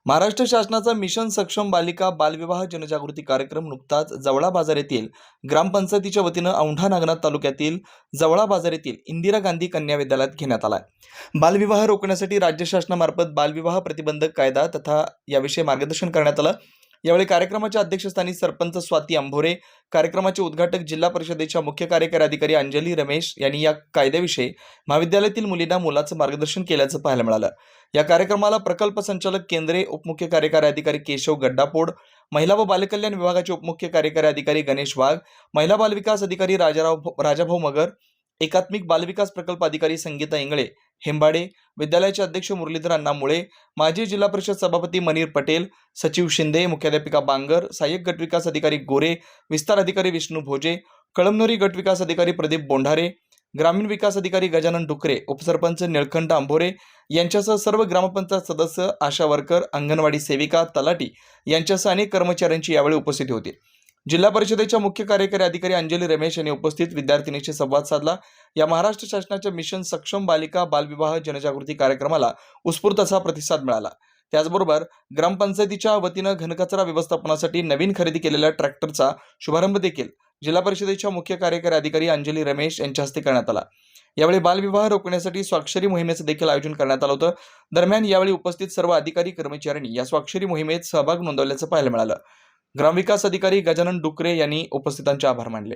महाराष्ट्र शासनाचा मिशन सक्षम बालिका बालविवाह जनजागृती कार्यक्रम नुकताच जवळा बाजार येथील ग्रामपंचायतीच्या वतीनं औंढा नागनाथ तालुक्यातील जवळा बाजार येथील इंदिरा गांधी कन्या विद्यालयात घेण्यात आला। बालविवाह रोखण्यासाठी राज्य शासनामार्फत बालविवाह प्रतिबंधक कायदा तथा याविषयी मार्गदर्शन करण्यात आलं। यावेळी कार्यक्रमाच्या अध्यक्षस्थानी सरपंच स्वाती अंभोरे, कार्यक्रमाचे उद्घाटक जिल्हा परिषदेच्या मुख्य कार्यकारी अधिकारी अंजली रमेश यांनी या कायद्याविषयी महाविद्यालयातील मुलींना मोलाचं मार्गदर्शन केल्याचं पाहायला मिळालं। या कार्यक्रमाला प्रकल्प संचालक केंद्रे, उपमुख्य कार्यकारी अधिकारी केशव गड्डापोड, महिला व बालकल्याण विभागाचे उपमुख्य कार्यकारी अधिकारी गणेश वाघ, महिला बालविकास अधिकारी राजाभाऊ मगर, एकात्मिक बालविकास प्रकल्प अधिकारी संगीता इंगळे हेंबाडे, विद्यालयाचे अध्यक्ष मुरलीधर अण्णा मुळे, माजी जिल्हा परिषद सभापती मनीर पटेल, सचिव शिंदे, मुख्याध्यापिका बांगर, सहाय्यक गटविकास अधिकारी गोरे, विस्तार अधिकारी विष्णू भोजे, कळमनुरी गटविकास अधिकारी प्रदीप बोंढारे, ग्रामीण विकास अधिकारी गजानन डुकरे, उपसरपंच निळकंठ अंभोरे यांच्यासह सर्व ग्रामपंचायत सदस्य, आशा वर्कर, अंगणवाडी सेविका, तलाठी यांच्यासह अनेक कर्मचाऱ्यांची यावेळी उपस्थिती होती। जिल्हा परिषदेच्या मुख्य कार्यकारी अधिकारी अंजली रमेश यांनी उपस्थित विद्यार्थिनींशी संवाद साधला। या महाराष्ट्र शासनाच्या मिशन सक्षम बालिका बालविवाह जनजागृती कार्यक्रमाला उत्स्फूर्त असा प्रतिसाद मिळाला। त्याचबरोबर ग्रामपंचायतीच्या वतीनं घनकचरा व्यवस्थापनासाठी नवीन खरेदी केलेल्या ट्रॅक्टरचा शुभारंभ देखील जिल्हा परिषदेच्या मुख्य कार्यकारी अधिकारी अंजली रमेश यांच्या हस्ते करण्यात आला। यावेळी बालविवाह रोखण्यासाठी स्वाक्षरी मोहिमेचं देखील आयोजन करण्यात आलं होतं। दरम्यान यावेळी उपस्थित सर्व अधिकारी कर्मचाऱ्यांनी या स्वाक्षरी मोहिमेत सहभाग नोंदवल्याचं पाहायला मिळालं। ग्रामविकास अधिकारी गजानन डुकरे यांनी उपस्थितांचे आभार मानले।